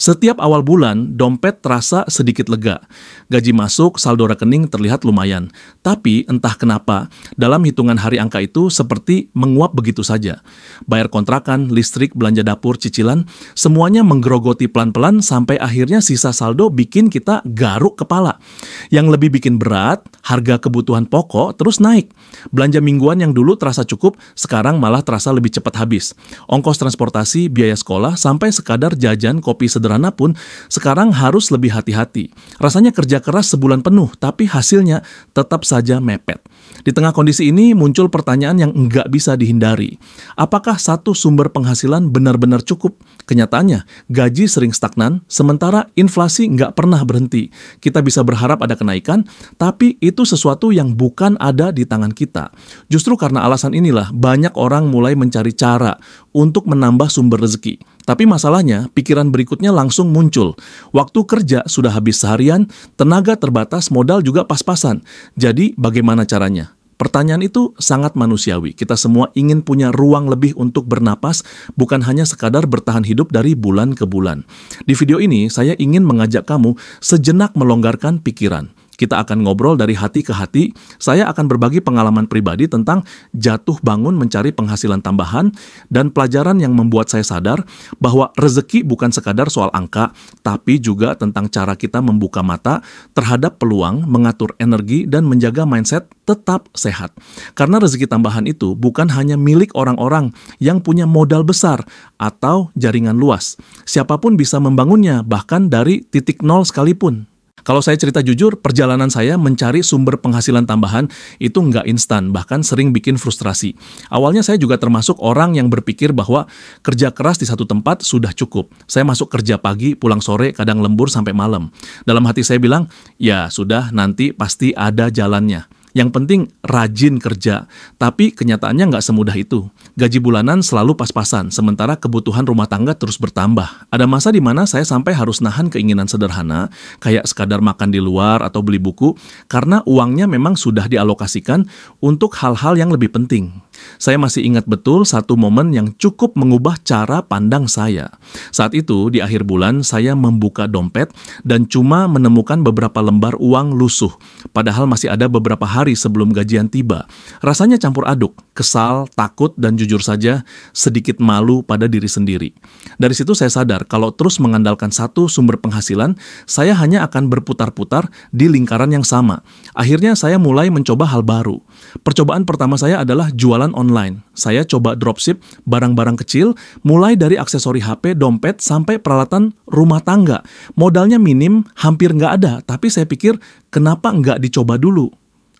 Setiap awal bulan, dompet terasa sedikit lega. Gaji masuk, saldo rekening terlihat lumayan. Tapi entah kenapa, dalam hitungan hari angka itu seperti menguap begitu saja. Bayar kontrakan, listrik, belanja dapur, cicilan, semuanya menggerogoti pelan-pelan sampai akhirnya sisa saldo bikin kita garuk kepala. Yang lebih bikin berat, harga kebutuhan pokok terus naik. Belanja mingguan yang dulu terasa cukup, sekarang malah terasa lebih cepat habis. Ongkos transportasi, biaya sekolah, sampai sekadar jajan kopi sederhana pun sekarang harus lebih hati-hati. Rasanya kerja keras sebulan penuh, tapi hasilnya tetap saja mepet. Di tengah kondisi ini muncul pertanyaan yang nggak bisa dihindari. Apakah satu sumber penghasilan benar-benar cukup? Kenyataannya, gaji sering stagnan, sementara inflasi nggak pernah berhenti. Kita bisa berharap ada kenaikan, tapi itu sesuatu yang bukan ada di tangan kita. Justru karena alasan inilah, banyak orang mulai mencari cara untuk menambah sumber rezeki. Tapi masalahnya, pikiran berikutnya langsung muncul. Waktu kerja sudah habis seharian, tenaga terbatas, modal juga pas-pasan. Jadi, bagaimana caranya? Pertanyaan itu sangat manusiawi. Kita semua ingin punya ruang lebih untuk bernapas, bukan hanya sekadar bertahan hidup dari bulan ke bulan. Di video ini, saya ingin mengajak kamu sejenak melonggarkan pikiran. Kita akan ngobrol dari hati ke hati. Saya akan berbagi pengalaman pribadi tentang jatuh bangun mencari penghasilan tambahan dan pelajaran yang membuat saya sadar bahwa rezeki bukan sekadar soal angka, tapi juga tentang cara kita membuka mata terhadap peluang, mengatur energi, dan menjaga mindset tetap sehat. Karena rezeki tambahan itu bukan hanya milik orang-orang yang punya modal besar atau jaringan luas. Siapapun bisa membangunnya, bahkan dari titik nol sekalipun. Kalau saya cerita jujur, perjalanan saya mencari sumber penghasilan tambahan itu nggak instan, bahkan sering bikin frustrasi. Awalnya saya juga termasuk orang yang berpikir bahwa kerja keras di satu tempat sudah cukup. Saya masuk kerja pagi, pulang sore, kadang lembur sampai malam. Dalam hati saya bilang, ya sudah, nanti pasti ada jalannya. Yang penting rajin kerja, tapi kenyataannya nggak semudah itu. Gaji bulanan selalu pas-pasan, sementara kebutuhan rumah tangga terus bertambah. Ada masa di mana saya sampai harus nahan keinginan sederhana, kayak sekadar makan di luar atau beli buku, karena uangnya memang sudah dialokasikan untuk hal-hal yang lebih penting. Saya masih ingat betul satu momen yang cukup mengubah cara pandang saya. Saat itu, di akhir bulan, saya membuka dompet dan cuma menemukan beberapa lembar uang lusuh. Padahal masih ada beberapa hari sebelum gajian tiba. Rasanya campur aduk, kesal, takut, dan jujur saja sedikit malu pada diri sendiri. Dari situ saya sadar kalau terus mengandalkan satu sumber penghasilan, saya hanya akan berputar-putar di lingkaran yang sama. Akhirnya saya mulai mencoba hal baru. Percobaan pertama saya adalah jualan online. Saya coba dropship barang-barang kecil, mulai dari aksesori HP, dompet, sampai peralatan rumah tangga. Modalnya minim, hampir nggak ada, tapi saya pikir kenapa nggak dicoba dulu?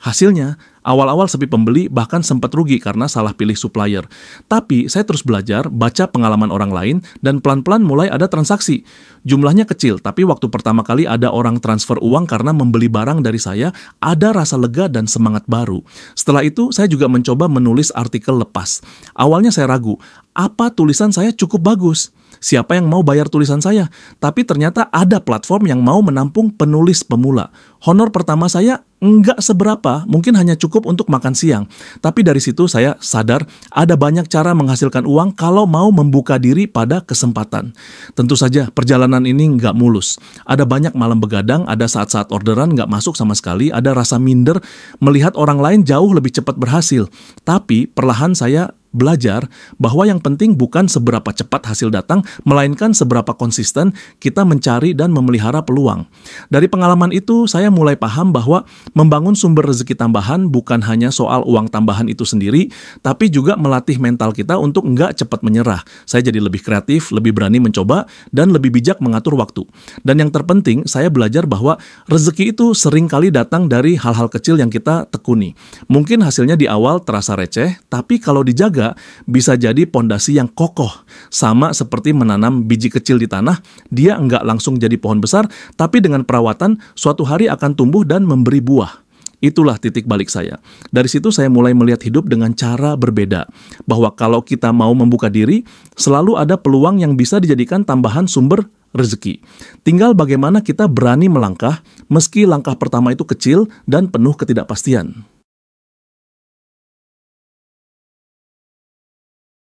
Hasilnya, awal-awal sepi pembeli, bahkan sempat rugi karena salah pilih supplier. Tapi saya terus belajar, baca pengalaman orang lain, dan pelan-pelan mulai ada transaksi. Jumlahnya kecil, tapi waktu pertama kali ada orang transfer uang karena membeli barang dari saya, ada rasa lega dan semangat baru. Setelah itu, saya juga mencoba menulis artikel lepas. Awalnya saya ragu, apa tulisan saya cukup bagus? Siapa yang mau bayar tulisan saya? Tapi ternyata ada platform yang mau menampung penulis pemula. Honor pertama saya nggak seberapa, mungkin hanya cukup untuk makan siang. Tapi dari situ saya sadar ada banyak cara menghasilkan uang kalau mau membuka diri pada kesempatan. Tentu saja perjalanan ini nggak mulus. Ada banyak malam begadang, ada saat-saat orderan nggak masuk sama sekali, ada rasa minder melihat orang lain jauh lebih cepat berhasil. Tapi perlahan saya belajar bahwa yang penting bukan seberapa cepat hasil datang, melainkan seberapa konsisten kita mencari dan memelihara peluang. Dari pengalaman itu, saya mulai paham bahwa membangun sumber rezeki tambahan bukan hanya soal uang tambahan itu sendiri, tapi juga melatih mental kita untuk nggak cepat menyerah. Saya jadi lebih kreatif, lebih berani mencoba, dan lebih bijak mengatur waktu. Dan yang terpenting, saya belajar bahwa rezeki itu sering kali datang dari hal-hal kecil yang kita tekuni. Mungkin hasilnya di awal terasa receh, tapi kalau dijaga, bisa jadi pondasi yang kokoh. Sama seperti menanam biji kecil di tanah, dia nggak langsung jadi pohon besar, tapi dengan perawatan, suatu hari akan tumbuh dan memberi buah. Itulah titik balik saya. Dari situ saya mulai melihat hidup dengan cara berbeda. Bahwa kalau kita mau membuka diri, selalu ada peluang yang bisa dijadikan tambahan sumber rezeki. Tinggal bagaimana kita berani melangkah, meski langkah pertama itu kecil dan penuh ketidakpastian.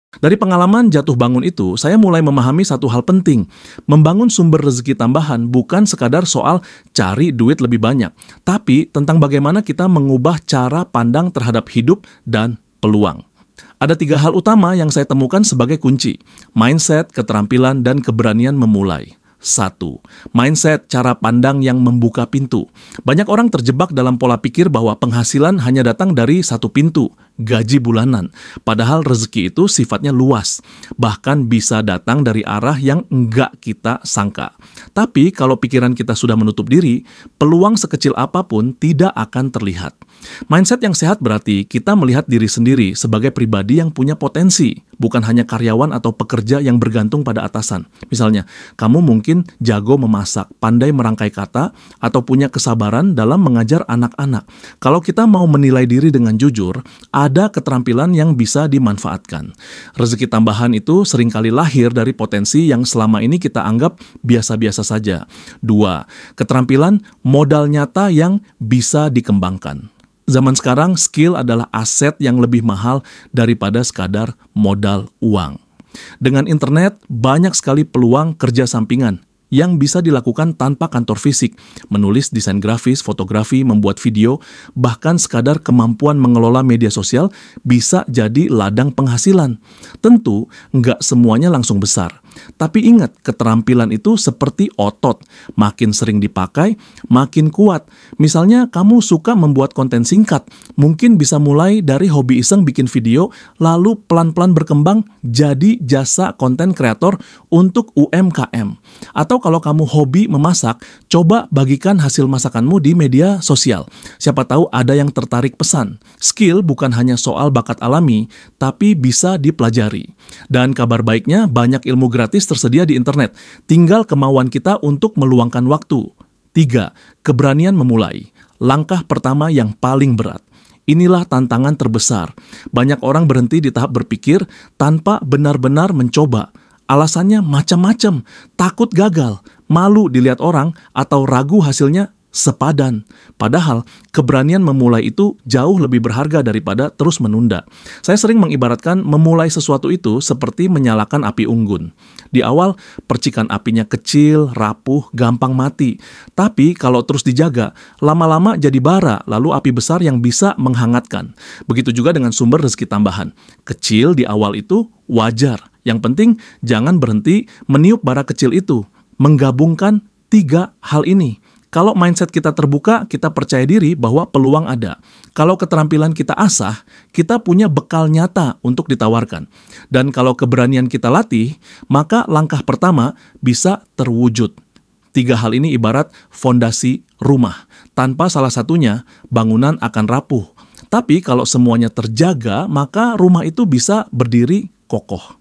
Dari pengalaman jatuh bangun itu, saya mulai memahami satu hal penting. Membangun sumber rezeki tambahan bukan sekadar soal cari duit lebih banyak, tapi tentang bagaimana kita mengubah cara pandang terhadap hidup dan peluang. Ada 3 hal utama yang saya temukan sebagai kunci: mindset, keterampilan, dan keberanian memulai. 1. Mindset, cara pandang yang membuka pintu. Banyak orang terjebak dalam pola pikir bahwa penghasilan hanya datang dari satu pintu, gaji bulanan. Padahal rezeki itu sifatnya luas, bahkan bisa datang dari arah yang enggak kita sangka. Tapi kalau pikiran kita sudah menutup diri, peluang sekecil apapun tidak akan terlihat. Mindset yang sehat berarti kita melihat diri sendiri sebagai pribadi yang punya potensi, bukan hanya karyawan atau pekerja yang bergantung pada atasan. Misalnya, kamu mungkin jago memasak, pandai merangkai kata, atau punya kesabaran dalam mengajar anak-anak. Kalau kita mau menilai diri dengan jujur, ada keterampilan yang bisa dimanfaatkan. Rezeki tambahan itu seringkali lahir dari potensi yang selama ini kita anggap biasa-biasa saja. 2. Keterampilan modal nyata yang bisa dikembangkan. Zaman sekarang, skill adalah aset yang lebih mahal daripada sekadar modal uang. Dengan internet, banyak sekali peluang kerja sampingan yang bisa dilakukan tanpa kantor fisik, menulis desain grafis, fotografi, membuat video, bahkan sekadar kemampuan mengelola media sosial bisa jadi ladang penghasilan. Tentu, nggak semuanya langsung besar. Tapi ingat, keterampilan itu seperti otot. Makin sering dipakai, makin kuat. Misalnya, kamu suka membuat konten singkat. Mungkin bisa mulai dari hobi iseng bikin video, lalu pelan-pelan berkembang jadi jasa konten kreator untuk UMKM. Atau kalau kamu hobi memasak, coba bagikan hasil masakanmu di media sosial. Siapa tahu ada yang tertarik pesan. Skill bukan hanya soal bakat alami, tapi bisa dipelajari. Dan kabar baiknya, banyak ilmu gratis tersedia di internet. Tinggal kemauan kita untuk meluangkan waktu. 3. Keberanian memulai. Langkah pertama yang paling berat. Inilah tantangan terbesar. Banyak orang berhenti di tahap berpikir tanpa benar-benar mencoba. Alasannya macam-macam, takut gagal, malu dilihat orang, atau ragu hasilnya sepadan. Padahal, keberanian memulai itu jauh lebih berharga daripada terus menunda. Saya sering mengibaratkan memulai sesuatu itu seperti menyalakan api unggun. Di awal, percikan apinya kecil, rapuh, gampang mati. Tapi kalau terus dijaga, lama-lama jadi bara, lalu api besar yang bisa menghangatkan. Begitu juga dengan sumber rezeki tambahan. Kecil di awal itu wajar. Yang penting, jangan berhenti meniup bara kecil itu. Menggabungkan 3 hal ini. Kalau mindset kita terbuka, kita percaya diri bahwa peluang ada. Kalau keterampilan kita asah, kita punya bekal nyata untuk ditawarkan. Dan kalau keberanian kita latih, maka langkah pertama bisa terwujud. 3 hal ini ibarat fondasi rumah. Tanpa salah satunya, bangunan akan rapuh. Tapi kalau semuanya terjaga, maka rumah itu bisa berdiri kokoh.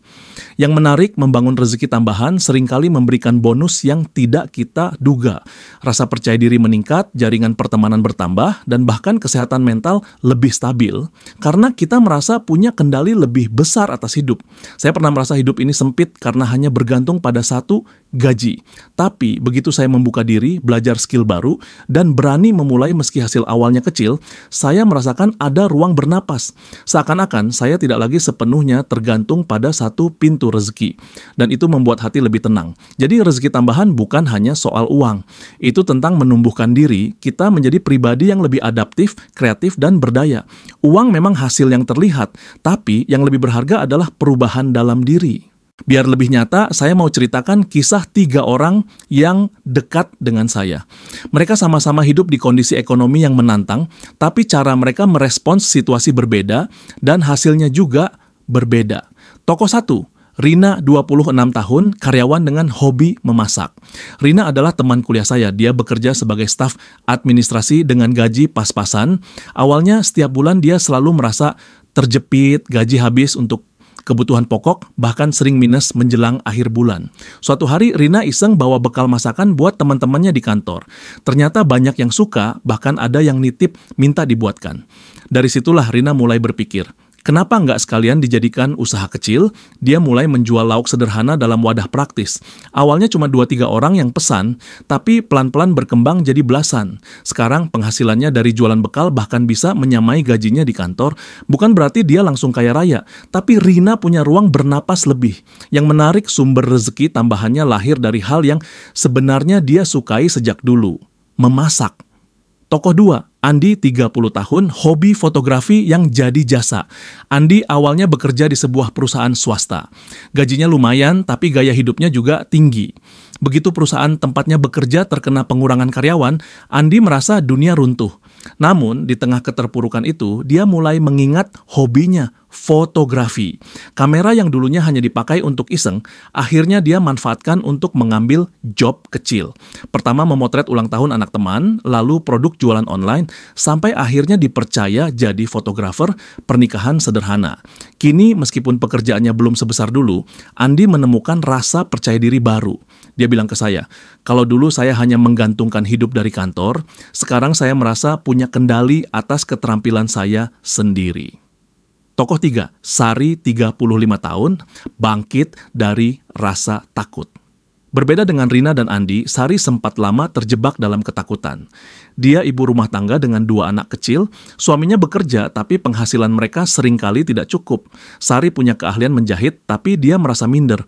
Yang menarik, membangun rezeki tambahan seringkali memberikan bonus yang tidak kita duga. Rasa percaya diri meningkat, jaringan pertemanan bertambah, dan bahkan kesehatan mental lebih stabil karena kita merasa punya kendali lebih besar atas hidup. Saya pernah merasa hidup ini sempit karena hanya bergantung pada satu gaji. Tapi begitu saya membuka diri, belajar skill baru, dan berani memulai meski hasil awalnya kecil, saya merasakan ada ruang bernapas. Seakan-akan saya tidak lagi sepenuhnya tergantung pada satu pintu rezeki. Dan itu membuat hati lebih tenang. Jadi rezeki tambahan bukan hanya soal uang. Itu tentang menumbuhkan diri, kita menjadi pribadi yang lebih adaptif, kreatif, dan berdaya. Uang memang hasil yang terlihat, tapi yang lebih berharga adalah perubahan dalam diri. Biar lebih nyata, saya mau ceritakan kisah 3 orang yang dekat dengan saya. Mereka sama-sama hidup di kondisi ekonomi yang menantang, tapi cara mereka merespons situasi berbeda, dan hasilnya juga berbeda. Tokoh 1, Rina, 26 tahun, karyawan dengan hobi memasak. Rina adalah teman kuliah saya. Dia bekerja sebagai staf administrasi dengan gaji pas-pasan. Awalnya setiap bulan dia selalu merasa terjepit, gaji habis untuk kebutuhan pokok, bahkan sering minus menjelang akhir bulan. Suatu hari Rina iseng bawa bekal masakan buat teman-temannya di kantor. Ternyata banyak yang suka, bahkan ada yang nitip minta dibuatkan. Dari situlah Rina mulai berpikir, Kenapa nggak sekalian dijadikan usaha kecil? Dia mulai menjual lauk sederhana dalam wadah praktis. Awalnya cuma 2-3 orang yang pesan, tapi pelan-pelan berkembang jadi belasan. Sekarang penghasilannya dari jualan bekal bahkan bisa menyamai gajinya di kantor. Bukan berarti dia langsung kaya raya, tapi Rina punya ruang bernapas lebih. Yang menarik, sumber rezeki tambahannya lahir dari hal yang sebenarnya dia sukai sejak dulu, memasak. Tokoh 2, Andi 30 tahun, hobi fotografi yang jadi jasa. Andi awalnya bekerja di sebuah perusahaan swasta. Gajinya lumayan, tapi gaya hidupnya juga tinggi. Begitu perusahaan tempatnya bekerja terkena pengurangan karyawan, Andi merasa dunia runtuh. Namun, di tengah keterpurukan itu, dia mulai mengingat hobinya, fotografi. Kamera yang dulunya hanya dipakai untuk iseng, akhirnya dia manfaatkan untuk mengambil job kecil. Pertama memotret ulang tahun anak teman, lalu produk jualan online, sampai akhirnya dipercaya jadi fotografer pernikahan sederhana. Kini, meskipun pekerjaannya belum sebesar dulu, Andi menemukan rasa percaya diri baru. Dia bilang ke saya, kalau dulu saya hanya menggantungkan hidup dari kantor, sekarang saya merasa punya kendali atas keterampilan saya sendiri. Tokoh 3, Sari 35 tahun, bangkit dari rasa takut. Berbeda dengan Rina dan Andi, Sari sempat lama terjebak dalam ketakutan. Dia ibu rumah tangga dengan 2 anak kecil, suaminya bekerja tapi penghasilan mereka seringkali tidak cukup. Sari punya keahlian menjahit tapi dia merasa minder.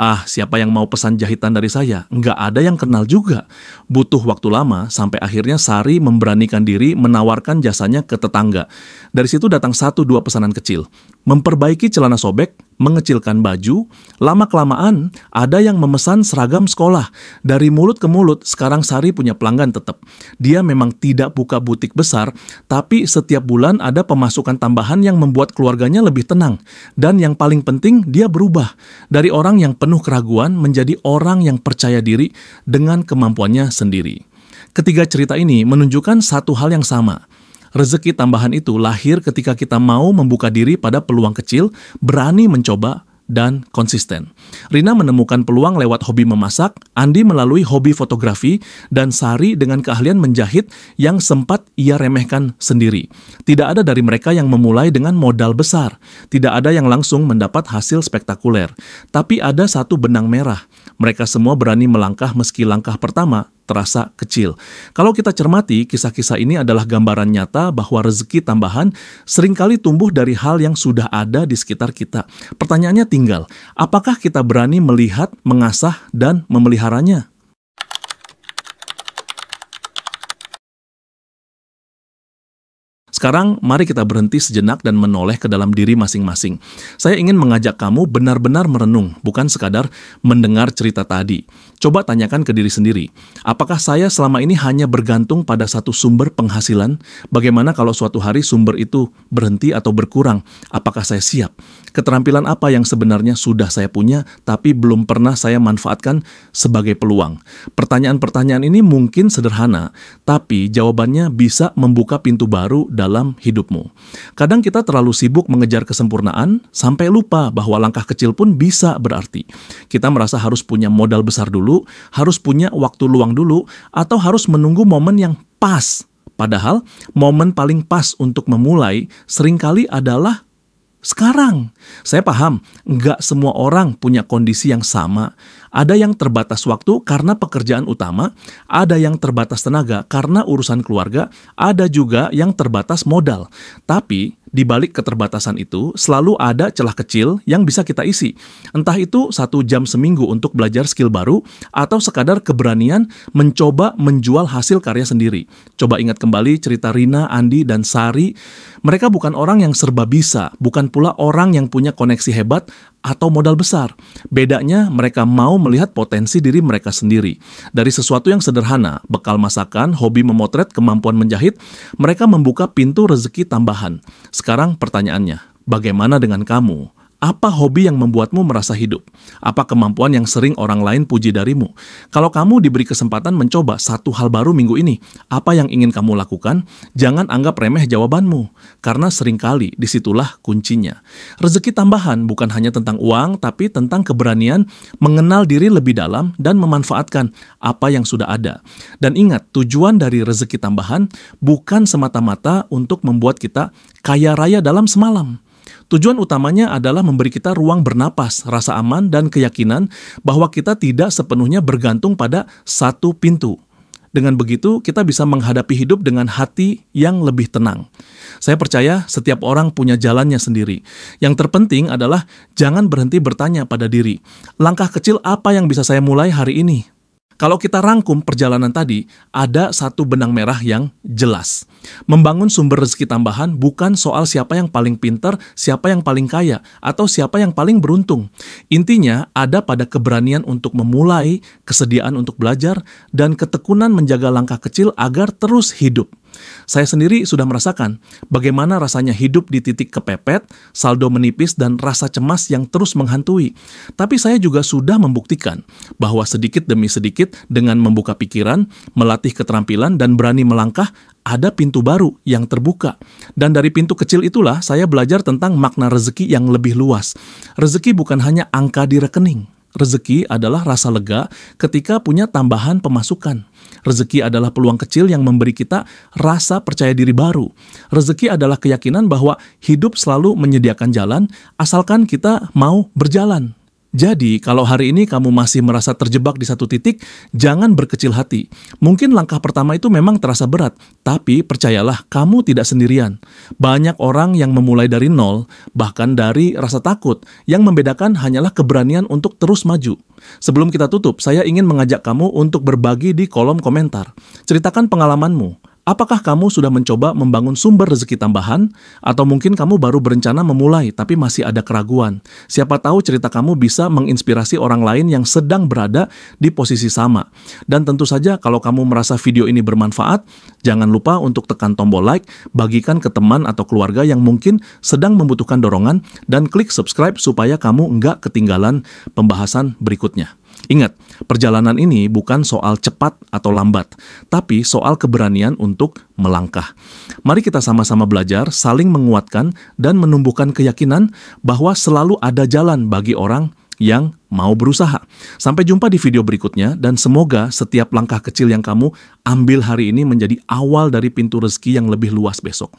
Siapa yang mau pesan jahitan dari saya? Nggak ada yang kenal juga. Butuh waktu lama sampai akhirnya Sari memberanikan diri menawarkan jasanya ke tetangga. Dari situ datang 1-2 pesanan kecil. Memperbaiki celana sobek, mengecilkan baju, lama-kelamaan ada yang memesan seragam sekolah. Dari mulut ke mulut, sekarang Sari punya pelanggan tetap. Dia memang tidak buka butik besar, tapi setiap bulan ada pemasukan tambahan yang membuat keluarganya lebih tenang. Dan yang paling penting, dia berubah. Dari orang yang penuh keraguan menjadi orang yang percaya diri dengan kemampuannya sendiri. Ketiga cerita ini menunjukkan satu hal yang sama. Rezeki tambahan itu lahir ketika kita mau membuka diri pada peluang kecil, berani mencoba, dan konsisten. Rina menemukan peluang lewat hobi memasak, Andi melalui hobi fotografi, dan Sari dengan keahlian menjahit yang sempat ia remehkan sendiri. Tidak ada dari mereka yang memulai dengan modal besar. Tidak ada yang langsung mendapat hasil spektakuler. Tapi ada satu benang merah. Mereka semua berani melangkah meski langkah pertama terasa kecil. Kalau kita cermati, kisah-kisah ini adalah gambaran nyata bahwa rezeki tambahan seringkali tumbuh dari hal yang sudah ada di sekitar kita. Pertanyaannya tinggal, apakah kita berani melihat, mengasah, dan memeliharanya? Sekarang, mari kita berhenti sejenak dan menoleh ke dalam diri masing-masing. Saya ingin mengajak kamu benar-benar merenung, bukan sekadar mendengar cerita tadi. Coba tanyakan ke diri sendiri, apakah saya selama ini hanya bergantung pada satu sumber penghasilan? Bagaimana kalau suatu hari sumber itu berhenti atau berkurang? Apakah saya siap? Keterampilan apa yang sebenarnya sudah saya punya, tapi belum pernah saya manfaatkan sebagai peluang? Pertanyaan-pertanyaan ini mungkin sederhana, tapi jawabannya bisa membuka pintu baru dalam hidupmu. Kadang kita terlalu sibuk mengejar kesempurnaan, sampai lupa bahwa langkah kecil pun bisa berarti. Kita merasa harus punya modal besar dulu, harus punya waktu luang dulu, atau harus menunggu momen yang pas. Padahal, momen paling pas untuk memulai seringkali adalah sekarang. Saya paham, nggak semua orang punya kondisi yang sama. Ada yang terbatas waktu karena pekerjaan utama, ada yang terbatas tenaga karena urusan keluarga, ada juga yang terbatas modal. Tapi, di balik keterbatasan itu, selalu ada celah kecil yang bisa kita isi. Entah itu 1 jam seminggu untuk belajar skill baru, atau sekadar keberanian mencoba menjual hasil karya sendiri. Coba ingat kembali cerita Rina, Andi, dan Sari. Mereka bukan orang yang serba bisa, bukan pula orang yang punya koneksi hebat atau modal besar. Bedanya, mereka mau melihat potensi diri mereka sendiri. Dari sesuatu yang sederhana, bekal masakan, hobi memotret, kemampuan menjahit, mereka membuka pintu rezeki tambahan. Sekarang pertanyaannya, bagaimana dengan kamu? Apa hobi yang membuatmu merasa hidup? Apa kemampuan yang sering orang lain puji darimu? Kalau kamu diberi kesempatan mencoba satu hal baru minggu ini, apa yang ingin kamu lakukan? Jangan anggap remeh jawabanmu, karena seringkali disitulah kuncinya. Rezeki tambahan bukan hanya tentang uang, tapi tentang keberanian mengenal diri lebih dalam dan memanfaatkan apa yang sudah ada. Dan ingat, tujuan dari rezeki tambahan bukan semata-mata untuk membuat kita kaya raya dalam semalam. Tujuan utamanya adalah memberi kita ruang bernapas, rasa aman, dan keyakinan bahwa kita tidak sepenuhnya bergantung pada satu pintu. Dengan begitu, kita bisa menghadapi hidup dengan hati yang lebih tenang. Saya percaya setiap orang punya jalannya sendiri. Yang terpenting adalah jangan berhenti bertanya pada diri, langkah kecil apa yang bisa saya mulai hari ini? Kalau kita rangkum perjalanan tadi, ada satu benang merah yang jelas. Membangun sumber rezeki tambahan bukan soal siapa yang paling pintar, siapa yang paling kaya, atau siapa yang paling beruntung. Intinya ada pada keberanian untuk memulai, kesediaan untuk belajar, dan ketekunan menjaga langkah kecil agar terus hidup. Saya sendiri sudah merasakan bagaimana rasanya hidup di titik kepepet, saldo menipis, dan rasa cemas yang terus menghantui. Tapi saya juga sudah membuktikan bahwa sedikit demi sedikit dengan membuka pikiran, melatih keterampilan, dan berani melangkah, ada pintu baru yang terbuka. Dan dari pintu kecil itulah saya belajar tentang makna rezeki yang lebih luas. Rezeki bukan hanya angka di rekening. Rezeki adalah rasa lega ketika punya tambahan pemasukan. Rezeki adalah peluang kecil yang memberi kita rasa percaya diri baru. Rezeki adalah keyakinan bahwa hidup selalu menyediakan jalan, asalkan kita mau berjalan. Jadi, kalau hari ini kamu masih merasa terjebak di satu titik, jangan berkecil hati. Mungkin langkah pertama itu memang terasa berat, tapi percayalah, kamu tidak sendirian. Banyak orang yang memulai dari nol, bahkan dari rasa takut. Yang membedakan hanyalah keberanian untuk terus maju. Sebelum kita tutup, saya ingin mengajak kamu untuk berbagi di kolom komentar. Ceritakan pengalamanmu. Apakah kamu sudah mencoba membangun sumber rezeki tambahan? Atau mungkin kamu baru berencana memulai tapi masih ada keraguan? Siapa tahu cerita kamu bisa menginspirasi orang lain yang sedang berada di posisi sama. Dan tentu saja kalau kamu merasa video ini bermanfaat, jangan lupa untuk tekan tombol like, bagikan ke teman atau keluarga yang mungkin sedang membutuhkan dorongan, dan klik subscribe supaya kamu nggak ketinggalan pembahasan berikutnya. Ingat, perjalanan ini bukan soal cepat atau lambat, tapi soal keberanian untuk melangkah. Mari kita sama-sama belajar, saling menguatkan, dan menumbuhkan keyakinan bahwa selalu ada jalan bagi orang yang mau berusaha. Sampai jumpa di video berikutnya, dan semoga setiap langkah kecil yang kamu ambil hari ini menjadi awal dari pintu rezeki yang lebih luas besok.